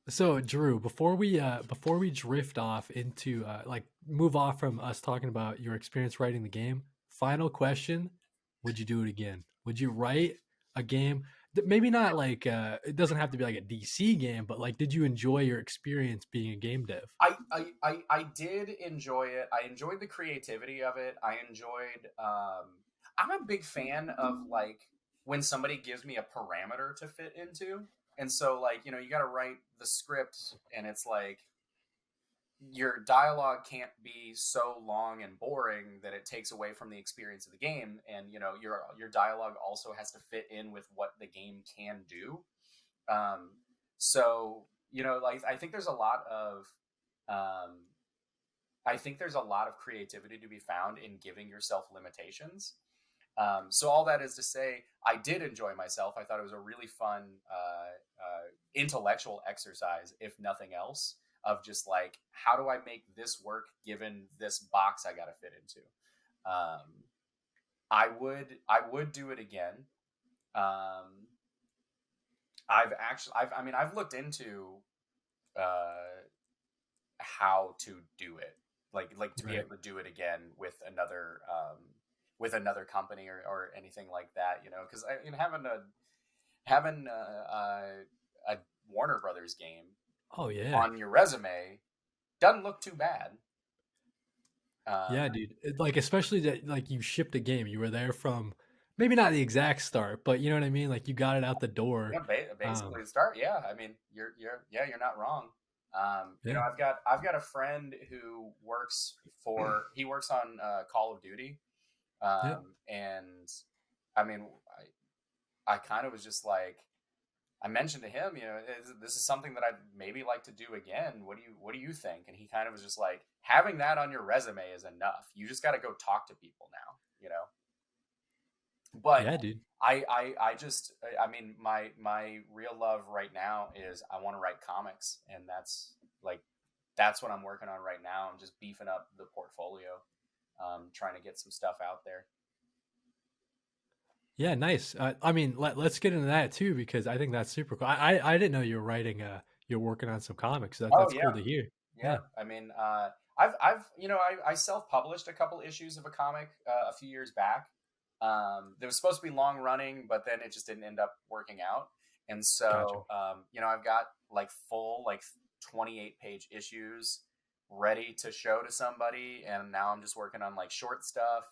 So Drew, before we drift off into like move off from us talking about your experience writing the game, final question: would you do it again? Would you write a game? Maybe not like it doesn't have to be like a DC game, but like, did you enjoy your experience being a game dev? I did enjoy it. I enjoyed the creativity of it. I enjoyed. I'm a big fan of like when somebody gives me a parameter to fit into, and so like you got to write the script, and it's like your dialogue can't be so long and boring that it takes away from the experience of the game, and your dialogue also has to fit in with what the game can do. Um, so like um, I think there's a lot of creativity to be found in giving yourself limitations. So all that is to say, I did enjoy myself. I thought it was a really fun intellectual exercise, if nothing else, of just like, how do I make this work given this box I got to fit into? I would do it again. I've looked into how to do it, like to be Right. able to do it again with another company or anything like that, because having a Warner Brothers game Oh yeah. on your resume doesn't look too bad. Yeah, dude. Like especially that like you shipped a game. You were there from maybe not the exact start, but you know what I mean? Like you got it out the door. Yeah, basically the start. Yeah, I mean, you're not wrong. Yeah. I've got a friend who he works on Call of Duty, Yeah. and I mean, I kind of was just like, I mentioned to him, this is something that I'd maybe like to do again. What do you think? And he kind of was just like, having that on your resume is enough. You just got to go talk to people now, But Yeah, dude. I mean, my real love right now is I want to write comics, and that's what I'm working on right now. I'm just beefing up the portfolio, trying to get some stuff out there. Yeah, nice. I mean, let's get into that too because I think that's super cool. I didn't know you were writing. You're working on some comics. Oh That's yeah, cool to hear. yeah. Yeah. I mean, I self-published a couple issues of a comic a few years back. It was supposed to be long running, but then it just didn't end up working out. And Gotcha. so, I've got like full 28-page issues ready to show to somebody, and now I'm just working on like short stuff.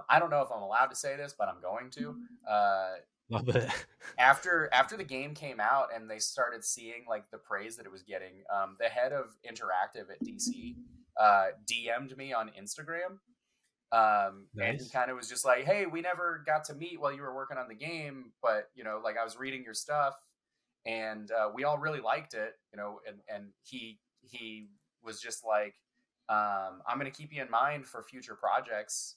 I don't know if I'm allowed to say this, but I'm going to. Love it. After the game came out and they started seeing like the praise that it was getting, the head of interactive at DC DM'd me on Instagram, and he Nice. kind of was just like, hey, we never got to meet while you were working on the game, but like I was reading your stuff, and we all really liked it, and he was just like, I'm going to keep you in mind for future projects,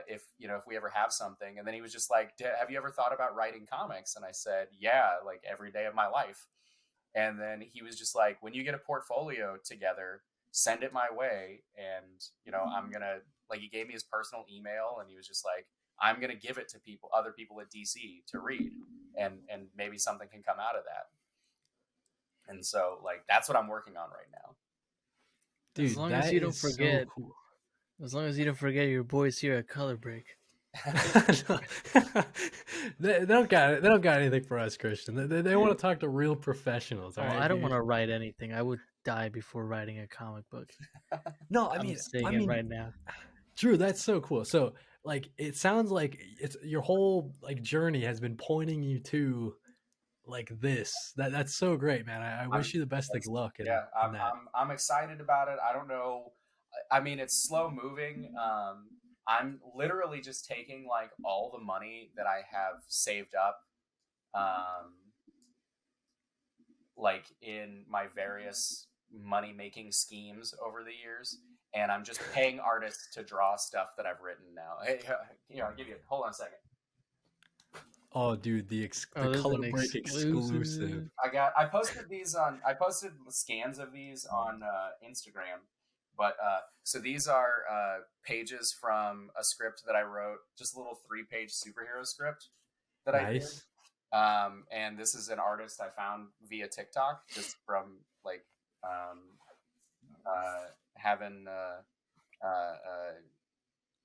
if we ever have something. And then he was just like, have you ever thought about writing comics? And I said, yeah, like every day of my life. And then he was just like, when you get a portfolio together, send it my way, and I'm gonna, like, he gave me his personal email, and he was just like, I'm gonna give it to other people at DC to read, and maybe something can come out of that. And so, like, that's what I'm working on right now. As Dude, long as that you don't is so forget, cool. as long as you don't forget your boys here at Color Break. They don't got it. They don't got anything for us, Christian. They want to talk to real professionals. All Oh, right, I don't want dude. to write anything. I would die before writing a comic book. No, I'm I saying it mean, right now. Drew, that's so cool. So, like, it sounds like it's your whole like journey has been pointing you to like this. That's so great, man. I wish I'm you the best of luck Yeah, in that. I'm excited about it. I don't know. I mean, it's slow moving. I'm literally just taking like all the money that I have saved up, um, like in my various money making schemes over the years, and I'm just paying artists to draw stuff that I've written now. Hey, I'll give you. Hold on a second. Oh, dude, the Oh, this is color an break exclusive. exclusive. I posted scans of these on Instagram, but so these are pages from a script that I wrote, just a little 3-page superhero script that I did. Nice. And this is an artist I found via TikTok, just from like having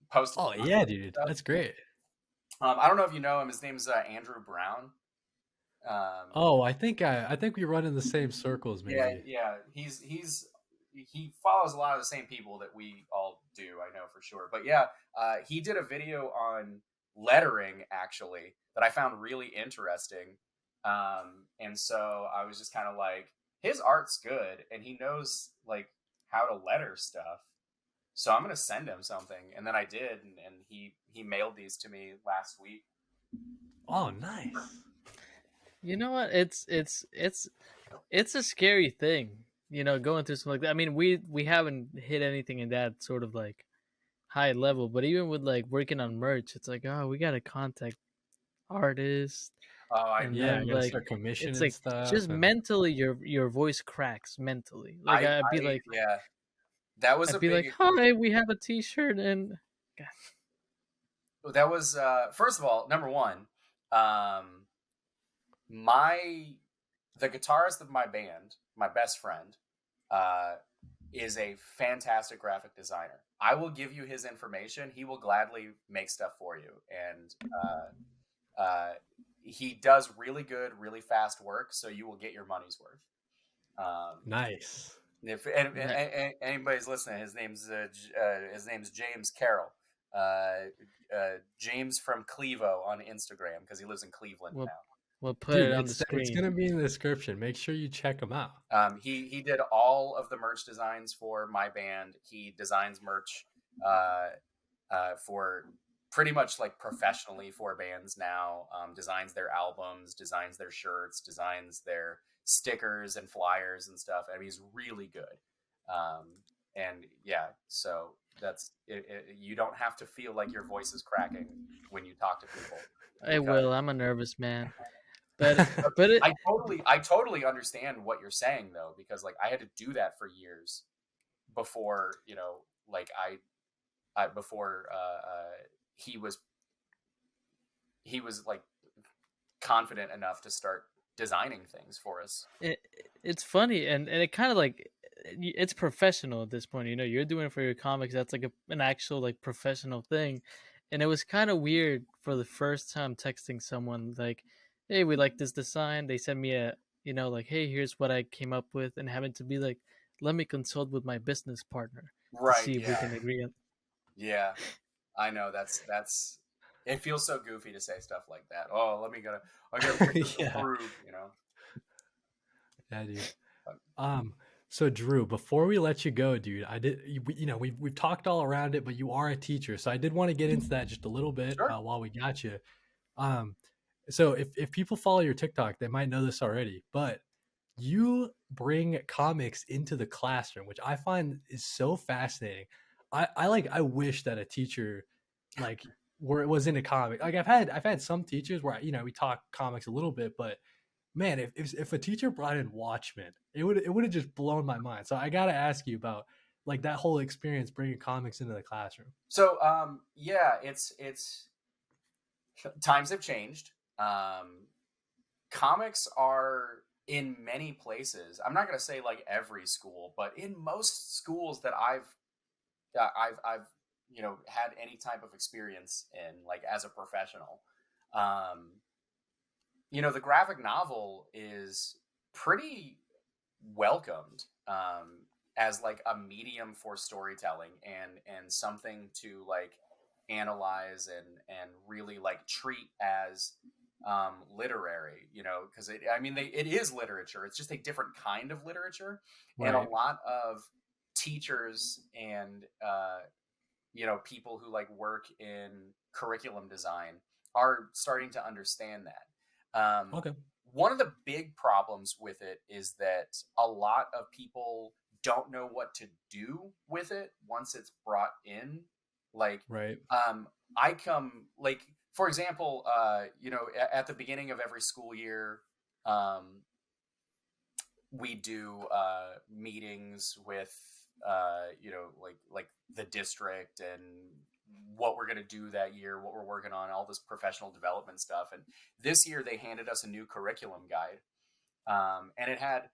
posted. Oh yeah, dude, that's great. I don't know if you know him. His name's Andrew Brown. Oh, I think we run in the same circles, maybe. Yeah. He follows a lot of the same people that we all do. I know for sure. But yeah, he did a video on lettering actually that I found really interesting. And so I was just kind of like, his art's good, and he knows like how to letter stuff. So I'm gonna send him something, and then I did, and he mailed these to me last week. Oh, nice. You know what? It's a scary thing, going through something like that. I mean, we haven't hit anything in that sort of like high level, but even with like working on merch, it's like, oh, we gotta contact artists, Oh, and Yeah, I then gotta like start it's commissioning like stuff, just and mentally your voice cracks mentally. Like I'd be like, yeah, that was a big. hi, we have a T-shirt, and that was first of all, number one, um, my the guitarist of my band, my best friend, uh, is a fantastic graphic designer. I will give you his information. He will gladly make stuff for you, and he does really good, really fast work. So you will get your money's worth. Nice. If That, anybody's listening, his name's James Carroll. James from Clevo on Instagram because he lives in Cleveland we'll now. we'll put Dude, it on the it's screen. gonna be in the description. Make sure you check him out. He did all of the merch designs for my band. He designs merch for pretty much like professionally for bands now. Designs their albums, designs their shirts, designs their stickers and flyers and stuff. I mean, he's really good. And yeah, so that's it, you don't have to feel like your voice is cracking when you talk to people. I Because will. I'm a nervous man, but but it, I totally understand what you're saying though, because like I had to do that for years before, like I before he was like confident enough to start designing things for us. it it's funny, and it kind of like it's professional at this point. You're doing it for your comics. That's like an actual like professional thing, and it was kind of weird for the first time texting someone like, "Hey, we like this design." They sent me a like, "Hey, here's what I came up with," and having to be like, "Let me consult with my business partner to Right, see if we yeah. can agree on." Yeah. I know that's it feels so goofy to say stuff like that. Oh, I gotta get this Yeah. approved. Yeah, dude. But, So Drew, before we let you go, dude, we've talked all around it, but you are a teacher, so I did want to get into that just a little bit sure. while we got you. Um, so if people follow your TikTok, they might know this already, but you bring comics into the classroom, which I find is so fascinating. I wish that a teacher like where it was in a comic. Like I've had some teachers where we talk comics a little bit, but man, if a teacher brought in Watchmen, it would have just blown my mind. So I got to ask you about like that whole experience bringing comics into the classroom. So yeah, it's times have changed. Comics are in many places. I'm not going to say like every school, but in most schools that I've had any type of experience in, like as a professional, um, the graphic novel is pretty welcomed as like a medium for storytelling and something to like analyze and really like treat as literary, because it is literature. It's just a different kind of literature, and a Right. lot of teachers and people who like work in curriculum design are starting to understand that. Okay. One of the big problems with it is that a lot of people don't know what to do with it once it's brought in. Like, Right. I come like, for example, at the beginning of every school year, we do meetings with like the district and what we're going to do that year, what we're working on, all this professional development stuff. And this year they handed us a new curriculum guide, and it had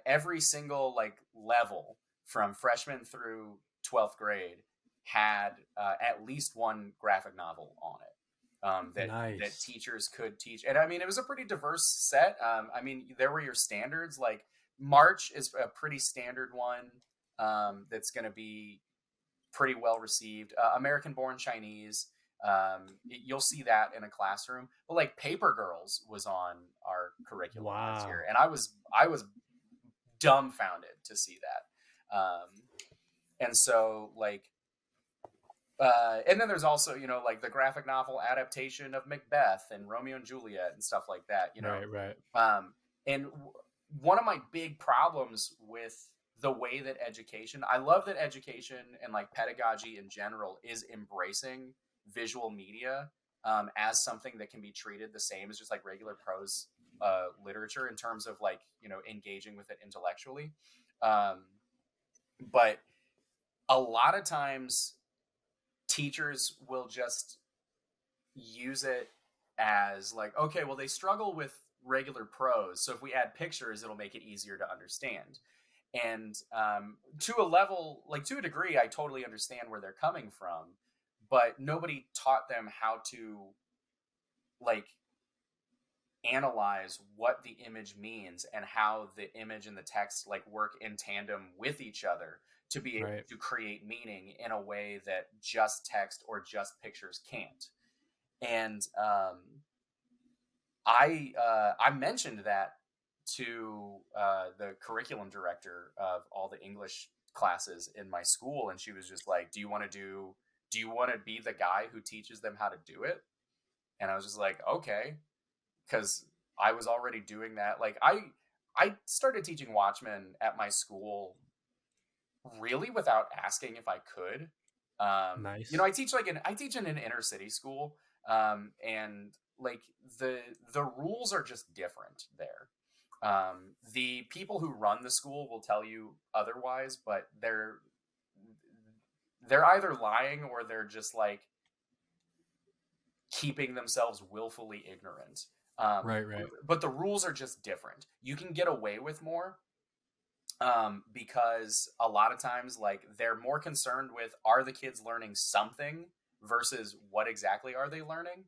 every single like level from freshman through 12th grade had at least one graphic novel on it. That Nice. teachers could teach, and I mean it was a pretty diverse set. I mean there were your standards, like March is a pretty standard one, that's going to be pretty well received. American Born Chinese, you'll see that in a classroom. But like Paper Girls was on our curriculum this year, Wow. and I was dumbfounded to see that. And so like, and then there's also like the graphic novel adaptation of Macbeth and Romeo and Juliet and stuff like that. Right. Right. And one of my big problems with the way that I love that education and like pedagogy in general is embracing visual media as something that can be treated the same as just like regular prose literature in terms of like engaging with it intellectually. But a lot of times teachers will just use it as like, okay, well, they struggle with regular prose, so if we add pictures, it'll make it easier to understand. And to a level, like to a degree, I totally understand where they're coming from, but nobody taught them how to like analyze what the image means and how the image and the text like work in tandem with each other to be able Right. to create meaning in a way that just text or just pictures can't. And I mentioned that to the curriculum director of all the English classes in my school, and she was just like, Do you want to be the guy who teaches them how to do it?" And I was just like, "Okay," because I was already doing that. Like I started teaching Watchmen at my school really without asking if I could. Nice. I teach in an inner city school, and like the rules are just different there. The people who run the school will tell you otherwise, but they're either lying or they're just like keeping themselves willfully ignorant. Right. Right. But the rules are just different. You can get away with more because a lot of times, like, they're more concerned with, are the kids learning something versus what exactly are they learning.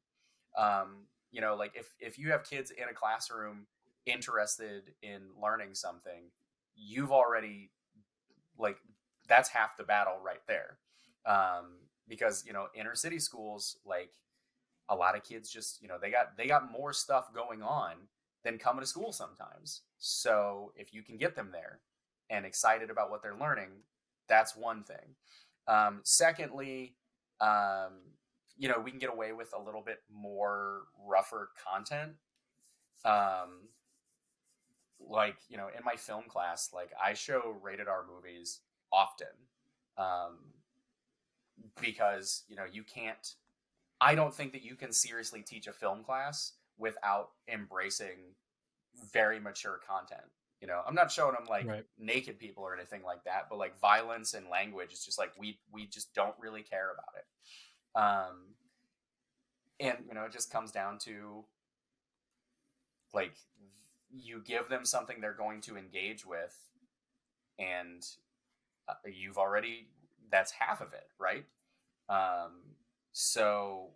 Like if you have kids in a classroom interested in learning something, you've already like that's half the battle right there. Because inner city schools, like, a lot of kids just they got more stuff going on than coming to school sometimes. So if you can get them there and excited about what they're learning, that's one thing. Secondly, we can get away with a little bit more rougher content. Like, in my film class, like, I show rated R movies often, because you can't. I don't think that you can seriously teach a film class without embracing very mature content. I'm not showing them like Right. naked people or anything like that, but like violence and language is just like we just don't really care about it. And it just comes down to like you give them something they're going to engage with, and you've already that's half of it, right? So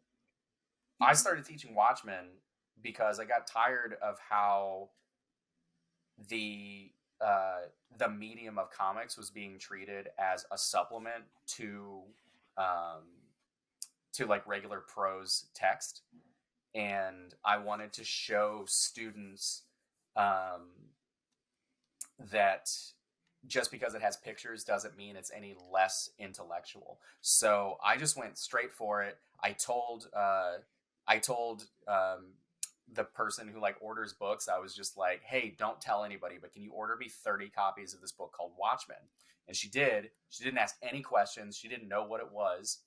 I started teaching Watchmen because I got tired of how the medium of comics was being treated as a supplement um, to like regular prose text, and I wanted to show students that just because it has pictures doesn't mean it's any less intellectual. So I just went straight for it. I told the person who like orders books, I was just like, "Hey, don't tell anybody, but can you order me 30 copies of this book called Watchmen?" And she did. She didn't ask any questions. She didn't know what it was,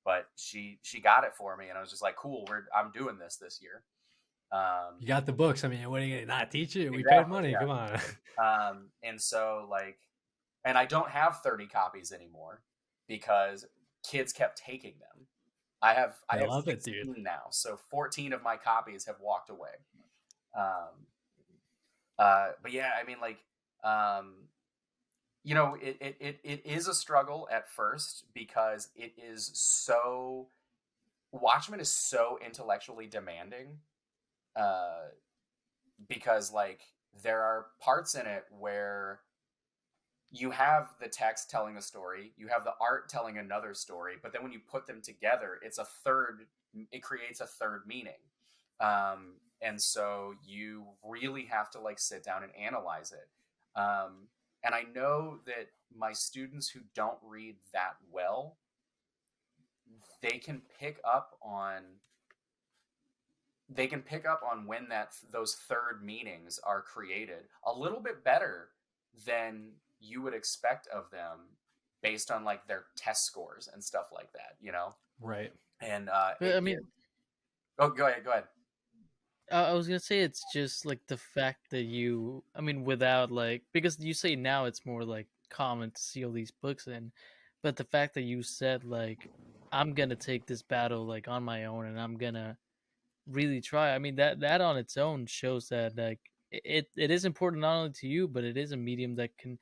but she got it for me, and I was just like, "Cool, I'm doing this year." You got the books. I mean, what are you gonna not teach it? We paid Exactly, money. yeah. Come on. And so like, and I don't have 30 copies anymore because kids kept taking them. I I have love it, 16 dude. now, so 14 of my copies have walked away. Um, but yeah, I mean, like, it is a struggle at first because Watchmen is so intellectually demanding. Because like there are parts in it where you have the text telling a story, you have the art telling another story, but then when you put them together, it creates a third meaning. And so you really have to like sit down and analyze it. And I know that my students who don't read that well, they can pick up on when those third meanings are created a little bit better than you would expect of them based on like their test scores and stuff like that. Right. And But I mean, oh, go ahead. I was gonna say it's just like the fact that without like, because you say now it's more like common to see all these books in, but the fact that you said like I'm gonna take this battle like on my own, and I'm gonna really try. I mean, that on its own shows that like it is important not only to you, but it is a medium that can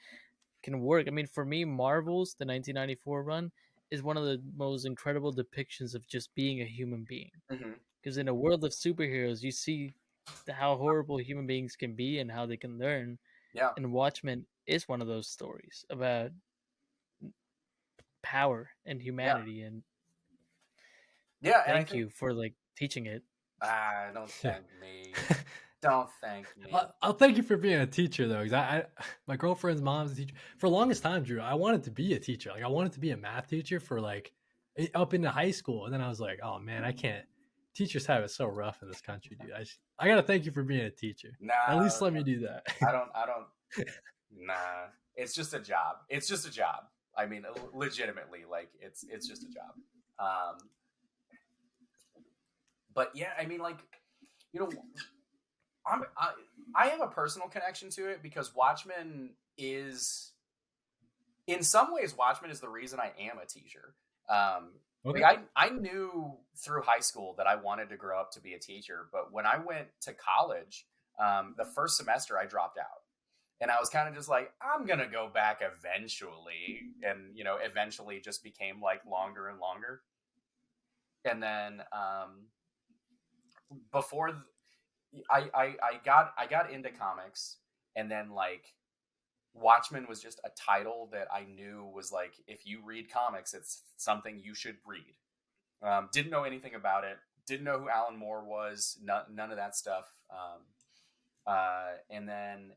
work. I mean, for me, Marvel's the 1994 run is one of the most incredible depictions of just being a human being. Hmm. Because in a world of superheroes, you see how horrible human beings can be and how they can learn. Yeah, And Watchmen is one of those stories about power and yeah, humanity. And yeah. And I thank think, you for like teaching it. don't Yeah. thank me. Don't thank me. I'll thank you for being a teacher though, because my girlfriend's mom's a teacher. For the longest time, Drew, I wanted to be a teacher. Like I wanted to be a math teacher for like up into high school, and then I was like, oh man, I can't. Teachers have it so rough in this country, dude. I gotta thank you for being a teacher. No, At least let me do that. I don't. Nah, it's just a job. It's just a job. I mean, legitimately, like it's just a job. Um, but yeah, I mean, like, you know, I'm I have a personal connection to it because Watchmen is, in some ways, Watchmen is the reason I am a teacher. Okay. Like I knew through high school that I wanted to grow up to be a teacher, but when I went to college, the first semester I dropped out. And I was kind of just like, I'm going to go back eventually. And, eventually just became like longer and longer. And then before I got into comics, and then like Watchmen was just a title that I knew was like, if you read comics, it's something you should read. Didn't know anything about it. Didn't know who Alan Moore was. None of that stuff. And then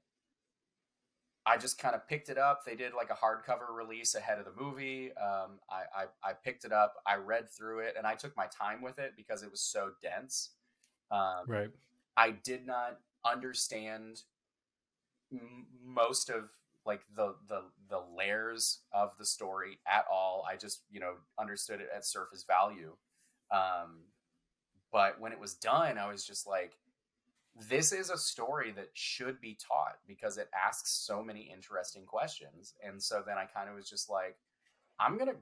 I just kind of picked it up. They did like a hardcover release ahead of the movie. I picked it up. I read through it, and I took my time with it because it was so dense. Right. I did not understand most of like the layers of the story at all. I just understood it at surface value. But when it was done, I was just like, this is a story that should be taught because it asks so many interesting questions. And so then I kind of was just like, I'm gonna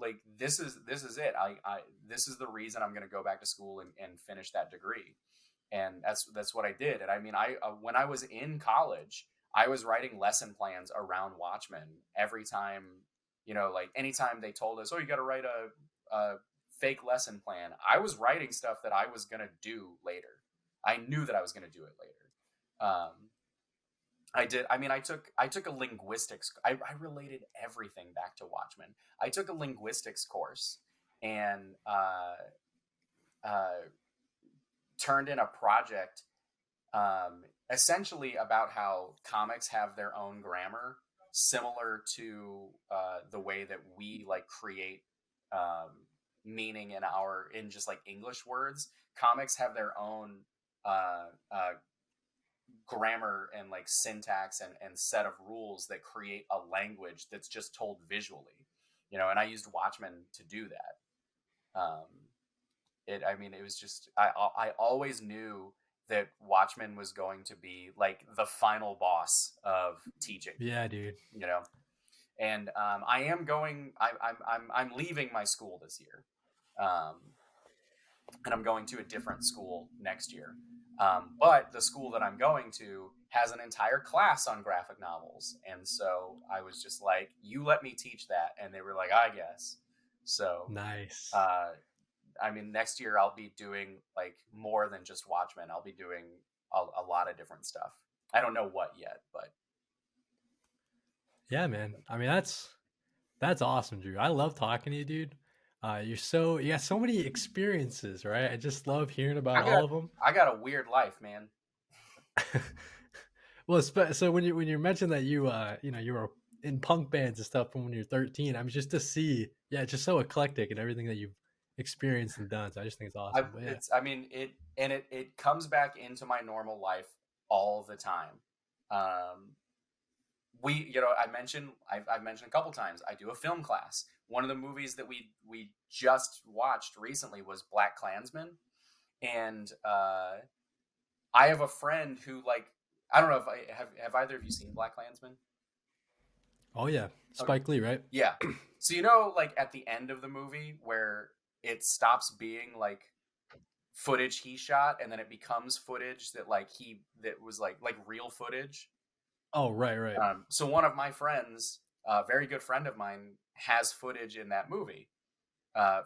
like this is it. I this is the reason I'm gonna go back to school and finish that degree. And that's what I did. And I mean, I when I was in college, I was writing lesson plans around Watchmen every time. Like anytime they told us, oh, you got to write a fake lesson plan, I was writing stuff that I was gonna do later. I knew that I was going to do it later. I did. I mean, I took a linguistics. I related everything back to Watchmen. I took a linguistics course and turned in a project, essentially about how comics have their own grammar, similar to the way that we like create meaning in just like English words. Comics have their own grammar and like syntax and set of rules that create a language that's just told visually, and I used Watchmen to do that. It was just, I always knew that Watchmen was going to be like the final boss of teaching. Yeah, dude. And I'm leaving my school this year. And I'm going to a different school next year. But the school that I'm going to has an entire class on graphic novels. And so I was just like, you let me teach that. And they were like, I guess. So Nice. I mean, next year I'll be doing like more than just Watchmen. I'll be doing a lot of different stuff. I don't know what yet, but Yeah, man. I mean, that's awesome, Drew. I love talking to you, dude. You got so many experiences, right? I just love hearing about all of them. I got a weird life, man. Well, so when you mentioned that you were in punk bands and stuff from when you're 13, I mean, just to see, yeah, it's just so eclectic and everything that you've experienced and done. So I just think it's awesome. But yeah. It comes back into my normal life all the time. I've mentioned a couple times, I do a film class. One of the movies that we just watched recently was Black Klansman. And I have a friend who, like, I don't know if have either of you seen Black Klansman? Oh yeah, Okay. Spike Lee, right? Yeah. So you know, like at the end of the movie where it stops being like footage he shot and then it becomes footage that that was like real footage. Oh right, right. So one of my friends, a very good friend of mine, has footage in that movie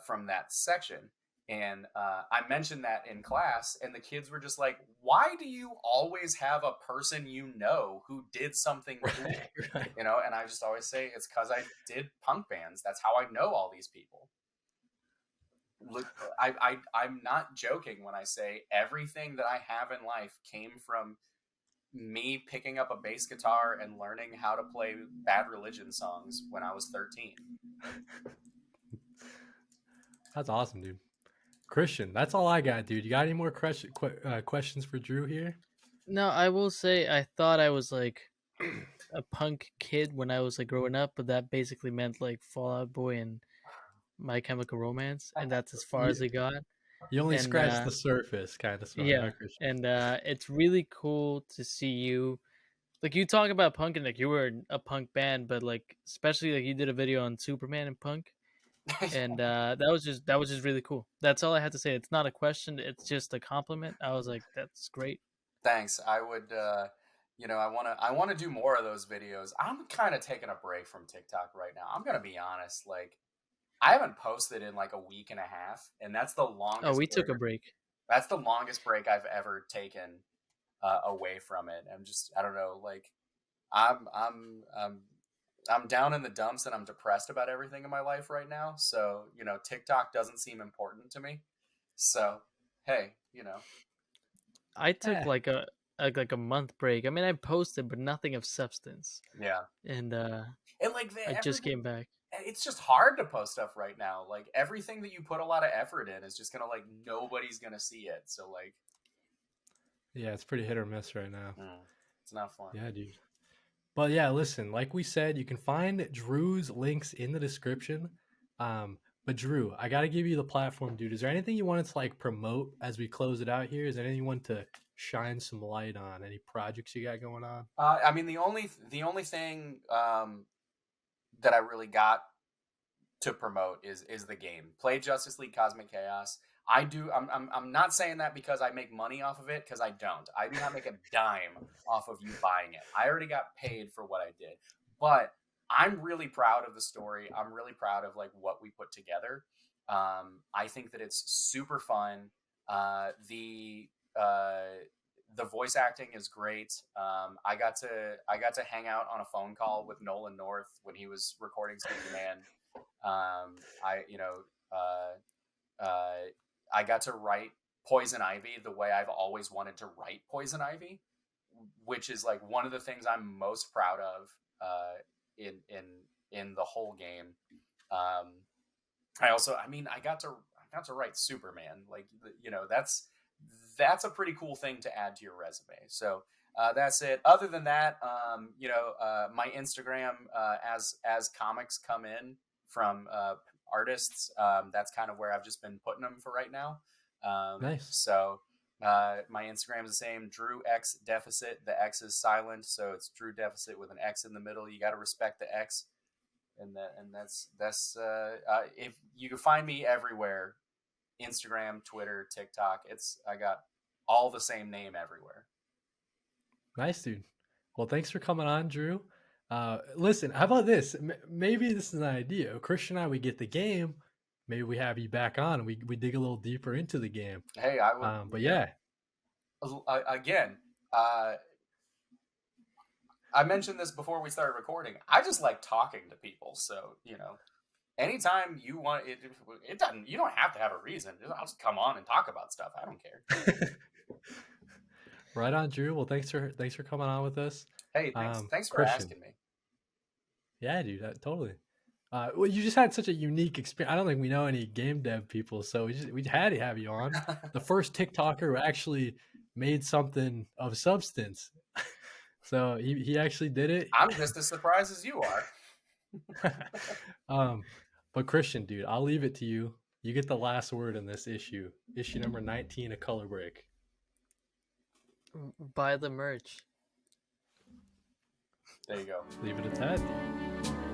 from that section. And I mentioned that in class, and the kids were just like, "Why do you always have a person you know who did something Right, cool?" right. You know, and I just always say it's because I did punk bands. That's how I know all these people. Look, I'm not joking when I say everything that I have in life came from me picking up a bass guitar and learning how to play Bad Religion songs when I was 13. That's awesome, dude. Christian, that's all I got, dude. You got any more questions for Drew here? No, I will say I thought I was like a punk kid when I was like growing up, but that basically meant like Fall Out Boy and My Chemical Romance, and that's as far You, as it got. you only And scratched the surface, kind of smart, yeah, huh, Christian? and it's really cool to see you. Like you talk about punk and like you were a punk band, but like especially like you did a video on Superman and punk, and that was just really cool. That's all I had to say. It's not a question; it's just a compliment. I was like, that's great. Thanks. I would, I want to do more of those videos. I'm kind of taking a break from TikTok right now. I'm gonna be honest. Like, I haven't posted in like a week and a half, and that's the Oh, longest we break. took a break. That's the longest break I've ever taken away from it. I don't know. Like, I'm, I'm, I'm, I'm down in the dumps, and I'm depressed about everything in my life right now. So, TikTok doesn't seem important to me. So, hey, I took Eh, like a month break. I mean, I posted, but nothing of substance. yeah. And And like I just everything, came back. it's just hard to post stuff right now. Like everything that you put a lot of effort in is just gonna like nobody's gonna see it. So like, yeah, it's pretty hit or miss right now. it's not fun. Yeah, dude. But yeah, listen, like we said, you can find Drew's links in the description. But Drew, I got to give you the platform, dude. Is there anything you wanted to like promote as we close it out here? Is there anything you want to shine some light on? Any projects you got going on? I mean, the only thing that I really got to promote is the game. Play Justice League Cosmic Chaos. I'm not saying that because I make money off of it, because I don't. I do not make a dime off of you buying it. I already got paid for what I did. But I'm really proud of the story. I'm really proud of like what we put together. I think that it's super fun. Uh, the the voice acting is great. I got to hang out on a phone call with Nolan North when he was recording Superman. I you know uh, I got to write Poison Ivy the way I've always wanted to write Poison Ivy, which is like one of the things I'm most proud of in the whole game. Um, I got to write Superman. Like that's a pretty cool thing to add to your resume. So that's it. Other than that, my Instagram, as comics come in from artists, that's kind of where I've just been putting them for right now. Nice. So my Instagram is the same, Drew X Deficit. The X is silent, so it's Drew Deficit with an X in the middle. You got to respect the X, and that's if you can find me everywhere, Instagram, Twitter, TikTok. I got all the same name everywhere. Nice, dude. Well, thanks for coming on, Drew. Listen, how about this? Maybe this is an idea. Christian and I, we get the game. Maybe we have you back on and we dig a little deeper into the game. Hey, I would, But yeah, again, uh, I mentioned this before we started recording. I just like talking to people. So, anytime you want it doesn't, you don't have to have a reason. I'll just come on and talk about stuff. I don't care. right on, Drew. Well, thanks for coming on with us. Hey, thanks for Christian. asking me. Yeah, dude, totally. Well, you just had such a unique experience. I don't think we know any game dev people, so we had to have you on. The first TikToker who actually made something of substance. So he actually did it. I'm just as surprised as you are. But Christian, dude, I'll leave it to you. You get the last word in this issue. Issue number 19, A Color Break. Buy the merch. There you go. Leave it at that.